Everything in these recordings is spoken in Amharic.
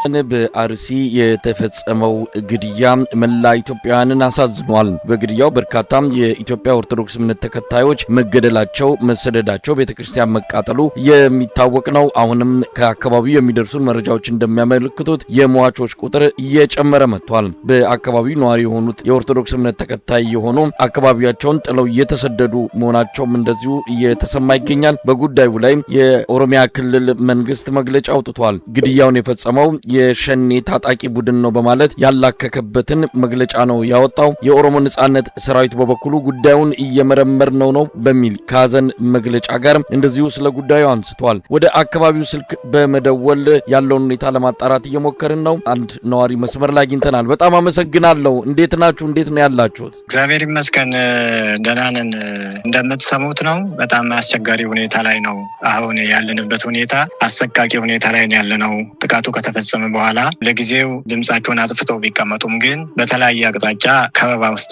በአርሲ የተፈጸመው ግድያ መላ ኢትዮጵያውያንን አሳዝኗል። በግድያው በርካታ የኢትዮጵያ ኦርቶዶክስ እምነት ተከታዮች መገደላቸው፣ መሰደዳቸው፣ ቤተክርስቲያን መቃጠሉ የሚታወቅ ነው። አሁንም ከአካባቢው የሚደርሱ መረጃዎች እንደሚያመለክቱት የሟቾች ቁጥር እየጨመረ መጥቷል። በአካባቢው ነዋሪ የሆኑት የኦርቶዶክስ እምነት ተከታይ የሆኑ አካባቢያቸውን ጥለው እየተሰደዱ መሆናቸውም እንደዚሁ እየተሰማ ይገኛል። በጉዳዩ ላይ የኦሮሚያ ክልል መንግስት መግለጫ አውጥቷል። ግድያውን የፈጸመው የሸኔ ታጣቂ ቡድን ነው በማለት ያላከከበትን መግለጫ ነው ያወጣው። የኦሮሞ ነጻነት ሰራዊት በበኩሉ ጉዳዩን እየመረመርነው ነው በሚል ካዘን መግለጫ ጋር እንደዚሁ ስለ ጉዳዩ አንስቷል። ወደ አካባቢው ስልክ በመደወል ያለውን ሁኔታ ለማጣራት እየሞከርን ነው። አንድ ነዋሪ መስመር ላይ አግኝተናል። በጣም አመሰግናለሁ። እንዴት ናችሁ? እንዴት ነው ያላችሁት? እግዚአብሔር ይመስገን ደህና ነን። እንደምትሰሙት ነው በጣም አስቸጋሪ ሁኔታ ላይ ነው አሁን ያለንበት ሁኔታ አሰቃቂ ሁኔታ ላይ ነው ያለነው። ጥቃቱ ከተፈጸመ በኋላ ለጊዜው ድምጻቸውን አጥፍተው ቢቀመጡም ግን በተለያየ አቅጣጫ ከበባ ውስጥ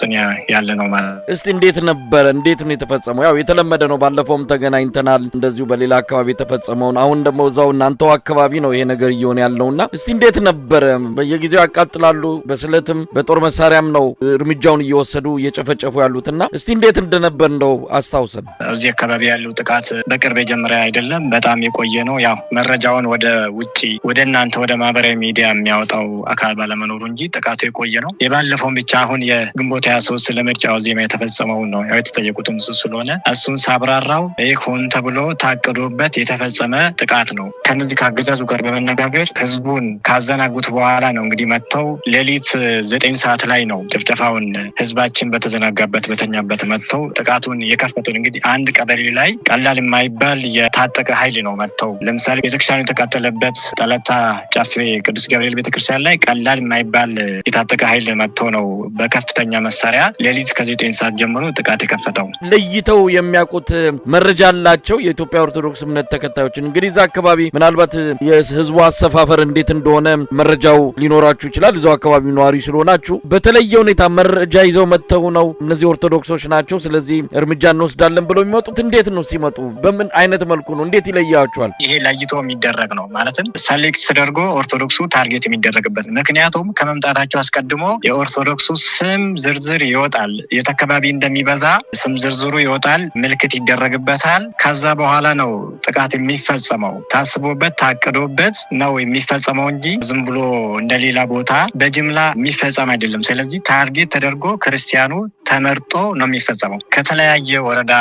ያለነው ማለት። እስቲ እንዴት ነበር? እንዴት ነው የተፈጸመው? ያው የተለመደ ነው። ባለፈውም ተገናኝተናል እንደዚሁ በሌላ አካባቢ የተፈጸመውን። አሁን ደግሞ እዛው እናንተው አካባቢ ነው ይሄ ነገር እየሆነ ያለውና እስቲ እንዴት ነበር? በየጊዜው ያቃጥላሉ፣ በስለትም በጦር መሳሪያም ነው እርምጃውን እየወሰዱ እየጨፈጨፉ ያሉትና እስቲ እንዴት እንደነበር እንደው አስታውሰን። እዚህ አካባቢ ያለው ጥቃት በቅርብ የጀመረ አይደለም፣ በጣም የቆየ ነው። ያው መረጃውን ወደ ውጪ ወደ እናንተ ወደ ማህበራዊ ሚዲያ የሚያወጣው አካል ባለመኖሩ እንጂ ጥቃቱ የቆየ ነው። የባለፈውን ብቻ አሁን የግንቦት 23 ለምርጫ ዋዜማ የተፈጸመውን ነው ያው የተጠየቁትም ስለሆነ እሱን ሳብራራው ይህ ሆን ተብሎ ታቅዶበት የተፈጸመ ጥቃት ነው። ከነዚህ ከአገዛዙ ጋር በመነጋገር ህዝቡን ካዘናጉት በኋላ ነው እንግዲህ መጥተው ሌሊት 9 ሰዓት ላይ ነው ጭፍጨፋውን ህዝባችን በተዘናጋበት በተኛበት መጥተው ጥቃቱን የከፈቱን። እንግዲህ አንድ ቀበሌ ላይ ቀላል የማይባል የታጠቀ ኃይል ነው መጥተው። ለምሳሌ ቤተክርስቲያኑ የተቃጠለበት ጠለታ ጫፌ ቅዱስ ገብርኤል ቤተክርስቲያን ላይ ቀላል የማይባል የታጠቀ ኃይል መጥተው ነው በከፍተኛ መሳሪያ ሌሊት ከ9 ሰዓት ጀምሮ ጥቃት የከፈተው። ለይተው የሚያውቁት መረጃ አላቸው የኢትዮጵያ ኦርቶዶክስ እምነት ተከታዮችን። እንግዲህ እዛ አካባቢ ምናልባት የህዝቡ አሰፋፈር እንዴት እንደሆነ መረጃው ሊኖራችሁ ይችላል። እዛው አካባቢ ነዋሪ ስለሆናችሁ በተለየ ሁኔታ መረጃ ይዘው መጥተው ነው እነዚህ ኦርቶዶክሶች ናቸው ስለዚህ እርምጃ እንወስዳለን ብለው የሚመጡት። እንዴት ነው ሲመጡ? በምን አይነት መልኩ ነው? እንዴት ይለያቸዋል? ይሄ ለይቶ የሚደረግ ነው ማለትም ሰሌክት ተደርጎ ኦርቶዶክሱ ታርጌት የሚደረግበት። ምክንያቱም ከመምጣታቸው አስቀድሞ የኦርቶዶክሱ ስም ዝርዝር ይወጣል። የት አካባቢ እንደሚበዛ ስም ዝርዝሩ ይወጣል፣ ምልክት ይደረግበታል። ከዛ በኋላ ነው ጥቃት የሚፈጸመው። ታስቦበት ታቅዶበት ነው የሚፈጸመው እንጂ ዝም ብሎ እንደሌላ ቦታ በጅምላ የሚፈጸም አይደለም። ስለዚህ ታርጌት ተደርጎ ክርስቲያኑ ተመርጦ ነው የሚፈጸመው። ከተለያየ ወረዳ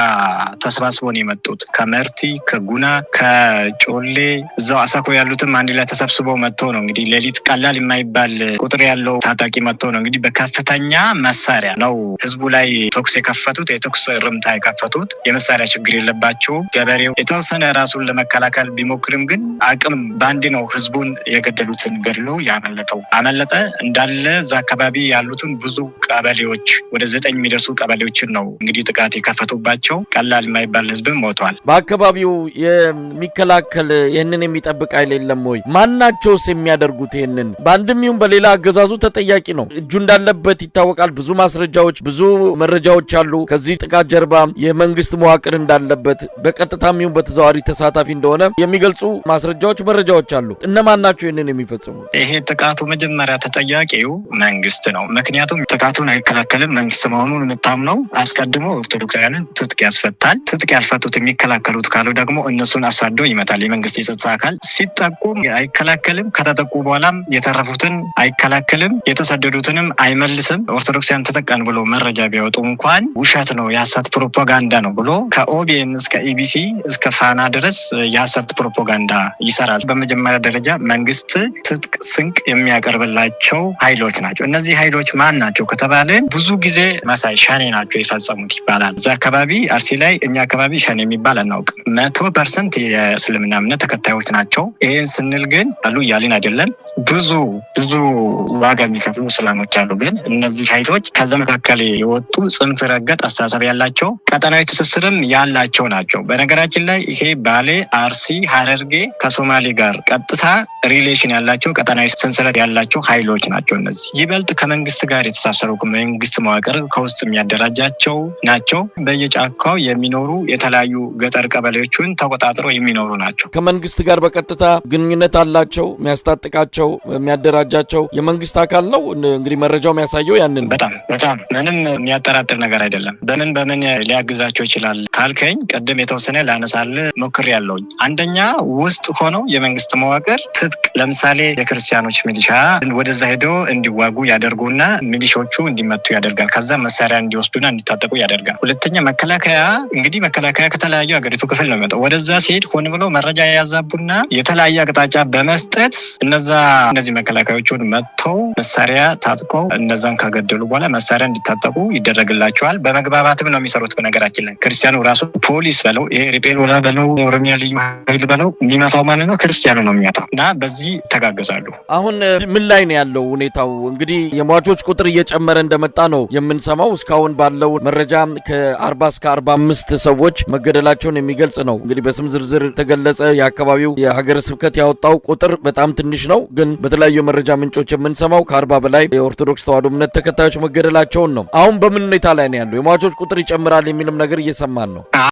ተሰባስቦ ነው የመጡት። ከመርቲ፣ ከጉና፣ ከጮሌ እዛው አሳኮ ያሉትም አንድ ላይ ተሰብስበው መጥተው ነው እንግዲህ ሌሊት ቀላል የማይባል ቁጥር ያለው ታጣቂ መጥተው ነው እንግዲህ በከፍተኛ መሳሪያ ነው ህዝቡ ላይ ተኩስ የከፈቱት። የተኩስ ርምታ የከፈቱት የመሳሪያ ችግር የለባቸው። ገበሬው የተወሰነ ራሱን ለመከላከል ቢሞክርም ግን አቅም ባንድ ነው ህዝቡን የገደሉትን ገድሎ ያመለጠው። አመለጠ እንዳለ እዛ አካባቢ ያሉትን ብዙ ቀበሌዎች ወደ 9 የሚደርሱ ቀበሌዎችን ነው እንግዲህ ጥቃት የከፈቱባቸው። ቀላል የማይባል ህዝብም ሞቷል። በአካባቢው የሚከላከል ይህንን የሚጠብቅ ኃይል የለም ወይ? ማናቸውስ የሚያደርጉት ይህንን? በአንድም ይሁን በሌላ አገዛዙ ተጠያቂ ነው፣ እጁ እንዳለበት ይታወቃል። ብዙ ማስረጃዎች ብዙ መረጃዎች አሉ። ከዚህ ጥቃት ጀርባ የመንግስት መዋቅር እንዳለበት በቀጥታም ይሁን በተዘዋዋሪ ተሳታፊ እንደሆነ የሚገልጹ ማስረጃዎች መረጃዎች አሉ። እነማን ናቸው ይህንን የሚፈጽሙት? ይሄ ጥቃቱ መጀመሪያ ተጠያቂው መንግስት ነው። ምክንያቱም ጥቃቱን አይከላከልም። መንግስት መሆኑን የምታምነው አስቀድሞ ኦርቶዶክሳውያንን ትጥቅ ያስፈታል። ትጥቅ ያልፈቱት የሚከላከሉት ካሉ ደግሞ እነሱን አሳዶ ይመታል። የመንግስት የጸጥታ አካል ሲጠቁም አይከላከልም። ከተጠቁ በኋላም የተረፉትን አይከላከልም። የተሰደዱትንም አይመልስም። ኦርቶዶክሳውያን ተጠቃን ብሎ መረጃ ቢያወጡ እንኳን ውሸት ነው የሐሰት ፕሮፓጋንዳ ነው ብሎ ከኦቢኤን እስከ ኢቢሲ እስከ ፋና ድረስ የሐሰት ፕሮፓጋንዳ ይሰራል። በመጀመሪያ ደረጃ መንግስት ትጥቅ ስንቅ የሚያቀርብላቸው ኃይሎች ናቸው። እነዚህ ኃይሎች ማን ናቸው ከተባለ ብዙ ጊዜ መሳይ ሸኔ ናቸው የፈጸሙት ይባላል። እዛ አካባቢ አርሲ ላይ እኛ አካባቢ ሸኔ የሚባል አናውቅም። 100% የእስልምና እምነት ተከታዮች ናቸው። ይህን ስንል ግን አሉ እያልን አይደለም። ብዙ ዋጋ የሚከፍሉ እስላሞች አሉ። ግን እነዚህ ኃይሎች ከዛ መካከል የወጡ ጽንፍ ረገጥ አስተሳሰብ ያላቸው ቀጠናዊ ትስስርም ያላቸው ናቸው። በነገራችን ላይ ይሄ ባሌ፣ አርሲ፣ ሐረርጌ ከሶማሌ ጋር ቀጥታ ሪሌሽን ያላቸው ቀጠናዊ ሰንሰለት ያላቸው ኃይሎች ናቸው። እነዚህ ይበልጥ ከመንግስት ጋር የተሳሰሩ መንግስት መዋቅር ከውስጥ የሚያደራጃቸው ናቸው። በየጫካው የሚኖሩ የተለያዩ ገጠር ቀበሌዎችን ተቆጣጥረው የሚኖሩ ናቸው። ከመንግስት ጋር በቀጥታ ግንኙነት አላቸው። የሚያስታጥቃቸው የሚያደራጃቸው የመንግስት አካል ነው። እንግዲህ መረጃው የሚያሳየው ያንን በጣም ምንም የሚያጠራጥር ነገር አይደለም። በምን ሊያግዛቸው ይችላል ካልከኝ ቀደም የተወሰነ ላነሳል ሞክሬያለሁ። አንደኛ ውስጥ ሆነው የመንግስት መዋቅር ትጥቅ ለምሳሌ የክርስቲያኖች ሚሊሻ ወደዛ ሄደው እንዲዋጉ ያደርጉና ሚሊሾቹ እንዲመቱ ያደርጋል። ከዛ መሳሪያ እንዲወስዱና እንዲታጠቁ ያደርጋል። ሁለተኛ መከላከያ ከተለያዩ ሀገሪቱ ክፍል ነው የሚመጣው። ወደዛ ሲሄድ ሆን ብሎ መረጃ ያዛቡና የተለያየ አቅጣጫ በመስጠት እነዚህ መከላከያዎቹን መጥተው መሳሪያ ታጥቀው እነዛን ካገደሉ በኋላ መሳሪያ እንዲታጠቁ ይደረግላቸዋል። በመግባባትም ነው የሚሰሩት። በነገራችን ላይ ክርስቲያኑ ራሱ ፖሊስ በለው ይሄ ሪፔል ወላ በለው ኦሮሚያ ልዩ ኃይል በለው የሚመታው ማለት ነው ክርስቲያኑ ነው የሚመታው እና በዚህ ተጋገዛሉ። አሁን ምን ላይ ነው ያለው ሁኔታው? እንግዲህ የሟቾች ቁጥር እየጨመረ እንደመጣ ነው የምንሰማው። እስካሁን ባለው መረጃ ከ40 እስከ 45 ሰዎች መገደላቸውን የሚገልጽ ነው። እንግዲህ በስም ዝርዝር ተገለጸ። የአካባቢው የሀገረ ስብከት ያወጣው ቁጥር በጣም ትንሽ ነው፣ ግን በተለያዩ መረጃ ምንጮች የምንሰማው ከ40 በላይ የኦርቶዶክስ ተዋሕዶ እምነት ተከታዮች መገደላቸውን ነው። አሁን በምን ሁኔታ ላይ ነው ያለው? የሟቾች ቁጥር ይጨምራል የሚልም ነገር እየሰማን ነው።